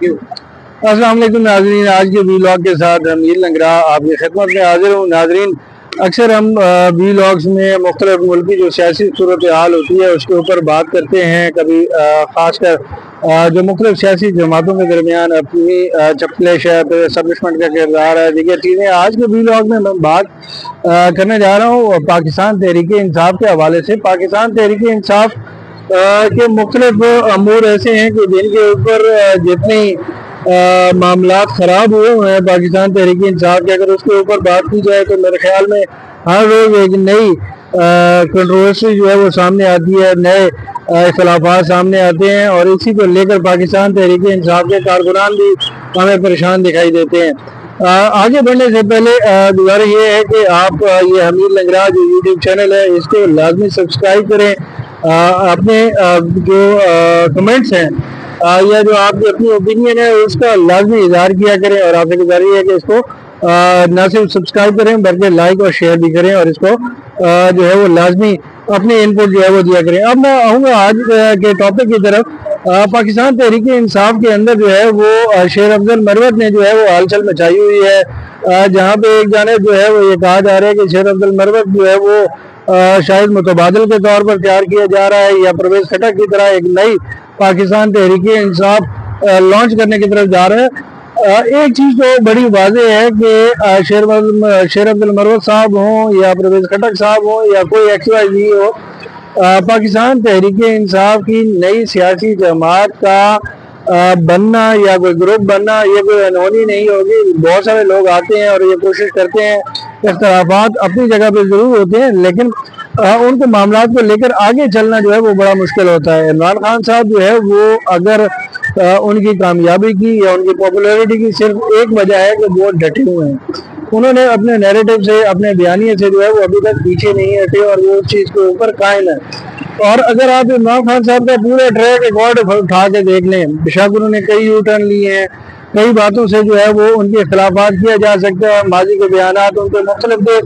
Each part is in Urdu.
السلام علیکم ناظرین، آج کے ویلاگ کے ساتھ امیر لنگرا آپ کی خدمت میں حاضر ہوں۔ ناظرین، اکثر ہم ویلاگز میں مختلف ملکی جو سیاسی صورتحال ہوتی ہے اس کے اوپر بات کرتے ہیں، کبھی خاص کر جو مختلف سیاسی جماعتوں کے درمیان اپنی چپکلش ہے، پھر اسٹیبلشمنٹ کا کردار ہے، دیگر چیزیں۔ آج کے ویلاگ میں میں بات کرنے جا رہا ہوں پاکستان تحریک انصاف کے حوالے سے۔ پاکستان تحریک انصاف کے مختلف امور ایسے ہیں کہ جن کے اوپر جتنی معاملات خراب ہوئے ہیں پاکستان تحریک انصاف کے، اگر اس کے اوپر بات کی جائے تو میرے خیال میں ہر روز ایک نئی کنٹروورسی جو ہے وہ سامنے آتی ہے، نئے اختلافات سامنے آتے ہیں، اور اسی کو لے کر پاکستان تحریک انصاف کے کارکنان بھی ہمیں پریشان دکھائی دیتے ہیں۔ آگے بڑھنے سے پہلے گزارش یہ ہے کہ آپ یہ امیر لنگرا جو یوٹیوب چینل ہے اس کو لازمی سبسکرائب کریں، اپنے جو کمنٹس ہیں یا جو آپ کی اپنی اوپینین ہے اس کا لازمی اظہار کیا کریں، اور آپ سے گزارش ہے کہ اس کو نہ صرف سبسکرائب کریں بلکہ لائک اور شیئر بھی کریں، اور اس کو جو ہے وہ لازمی اپنی انپٹ جو ہے وہ دیا کریں۔ اب میں آؤں گا آج کے ٹاپک کی طرف۔ پاکستان تحریک انصاف کے اندر جو ہے وہ شیر افضل مروت نے جو ہے وہ ہلچل مچائی ہوئی ہے، جہاں پہ ایک جانب جو ہے وہ یہ کہا جا رہا ہے کہ شیر افضل مروت جو ہے وہ شاید متبادل کے طور پر تیار کیا جا رہا ہے، یا پرویز خٹک کی طرح ایک نئی پاکستان تحریک انصاف لانچ کرنے کی طرف جا رہے ہیں۔ ایک چیز تو بڑی واضح ہے کہ شیر افضل مروت صاحب ہوں یا پرویز خٹک صاحب ہوں یا کوئی ایکس وائی زی ہو، پاکستان تحریک انصاف کی نئی سیاسی جماعت کا بننا یا کوئی گروپ بننا یہ کوئی انہونی نہیں ہوگی۔ بہت سارے لوگ آتے ہیں اور یہ کوشش کرتے ہیں، اختلافات اپنی جگہ پہ ضرور ہوتے ہیں لیکن ان کو معاملات کو لے کر آگے چلنا جو ہے وہ بڑا مشکل ہوتا ہے۔ عمران خان صاحب جو ہے وہ اگر ان کی کامیابی کی یا ان کی پاپولیرٹی کی صرف ایک وجہ ہے کہ وہ ڈٹے ہوئے ہیں، انہوں نے اپنے نیریٹو سے، اپنے بیانیے سے جو ہے وہ ابھی تک پیچھے نہیں ہٹے اور وہ اس چیز کے اوپر قائم ہے۔ اور اگر آپ عمران خان صاحب کا پورے ٹریک ریکارڈ اٹھا کے دیکھ لیں، بیشک انہوں نے کئی یو ٹرن لیے ہیں، کئی باتوں سے جو ہے وہ ان کے اختلافات کیا جا سکتا ہے، ماضی کے بیانات ان کے مختلف تھے،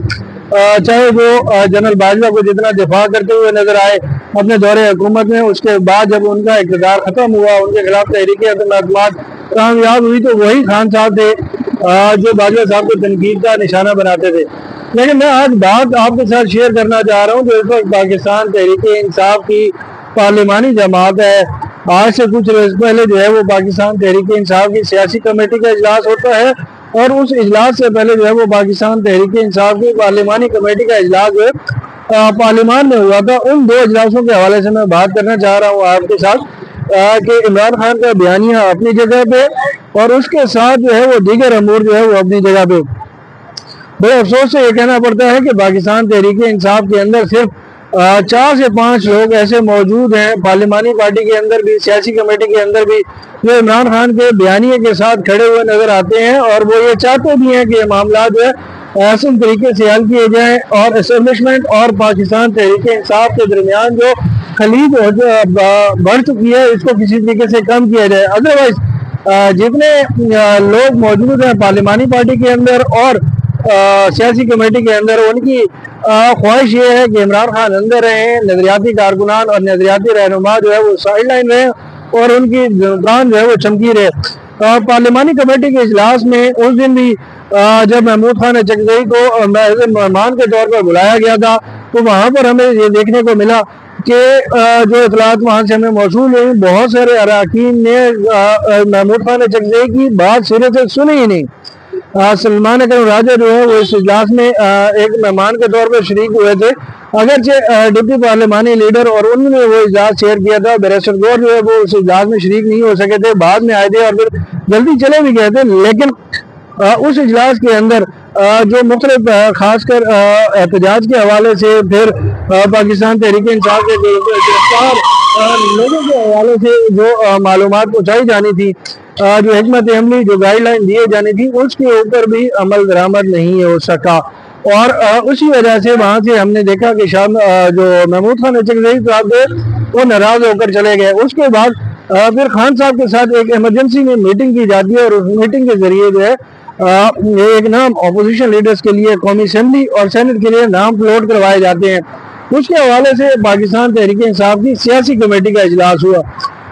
چاہے وہ جنرل باجوہ کو جتنا دفاع کرتے ہوئے نظر آئے اپنے دور حکومت میں، اس کے بعد جب ان کا اقتدار ختم ہوا، ان کے خلاف تحریک عدم اعتماد کامیاب ہوئی تو وہی خان صاحب تھے جو باجوہ صاحب کو تنقید کا نشانہ بناتے تھے۔ لیکن میں آج بات آپ کے ساتھ شیئر کرنا چاہ رہا ہوں کہ اس وقت پاکستان تحریک انصاف کی پارلیمانی جماعت ہے۔ آج سے کچھ روز پہلے جو ہے وہ پاکستان تحریک انصاف کی سیاسی کمیٹی کا اجلاس ہوتا ہے، اور اس اجلاس سے پہلے جو ہے وہ پاکستان تحریک انصاف کی پارلیمانی کمیٹی کا اجلاس جو ہے پارلیمان میں ہوا تھا۔ ان دو اجلاسوں کے حوالے سے میں بات کرنا چاہ رہا ہوں آپ کے ساتھ کہ عمران خان کا بیانیہ اپنی جگہ پہ اور اس کے ساتھ جو ہے وہ دیگر امور جو ہے وہ اپنی جگہ پہ۔ بڑے افسوس سے یہ کہنا پڑتا ہے کہ پاکستان تحریک انصاف کے اندر صرف 4 سے 5 لوگ ایسے موجود ہیں، پارلیمانی پارٹی کے اندر بھی، سیاسی کمیٹی کے اندر بھی، جو عمران خان کے بیانیے کے ساتھ کھڑے ہوئے نظر آتے ہیں، اور وہ یہ چاہتے بھی ہیں کہ یہ معاملات جو ہے احسن طریقے سے حل کیے جائیں، اور اسٹیبلشمنٹ اور پاکستان تحریک انصاف کے درمیان جو خلید بڑھ چکی ہے اس کو کسی طریقے سے کم کیا جائے۔ ادروائز جتنے لوگ موجود ہیں پارلیمانی پارٹی کے اندر اور سیاسی کمیٹی کے اندر، ان کی خواہش یہ ہے کہ عمران خان اندر رہیں، نظریاتی کارکنان اور نظریاتی رہنما جو ہے وہ سائڈ لائن رہیں اور ان کی دکان جو ہے وہ چمکی رہے۔ پارلیمانی کمیٹی کے اجلاس میں اس دن بھی جب محمود خان چکزئی کو مہمان کے طور پر بلایا گیا تھا تو وہاں پر ہمیں یہ دیکھنے کو ملا کہ جو اطلاعات وہاں سے ہمیں موصول ہوئی، بہت سارے اراکین نے محمود خان چکزئی کی بات سرے سے سنی ہی نہیں۔ سلمان اکرم راجہ جو ہے وہ اس اجلاس میں ایک مہمان کے طور پر شریک ہوئے تھے، اگرچہ ڈپٹی پارلیمانی لیڈر اور انہوں نے وہ اجلاس شیئر کیا تھا۔ بیرسٹر گور جو ہے وہ اس اجلاس میں شریک نہیں ہو سکے تھے، بعد میں آئے تھے اور پھر جلدی چلے بھی گئے تھے، لیکن اس اجلاس کے اندر جو مختلف خاص کر احتجاج کے حوالے سے، پھر پاکستان تحریک انصاف کے گرفتار لوگوں کے حوالے سے جو معلومات پہنچائی جانی تھی، جو حکمت عملی، جو گائیڈ لائن دیے جانی تھی، اس کے اوپر بھی عمل درآمد نہیں ہو سکا، اور اسی وجہ سے وہاں سے ہم نے دیکھا کہ جو محمود خان چکزئی صاحب تھے وہ ناراض ہو کر چلے گئے۔ اس کے بعد پھر خان صاحب کے ساتھ ایک ایمرجنسی میں میٹنگ کی جاتی ہے، اور اس میٹنگ کے ذریعے جو ہے ایک نام اپوزیشن لیڈرز کے لیے قومی اسمبلی اور سینٹ کے لیے نام فلوٹ کروائے جاتے ہیں۔ اس کے حوالے سے پاکستان تحریک انصاف کی سیاسی کمیٹی کا اجلاس ہوا۔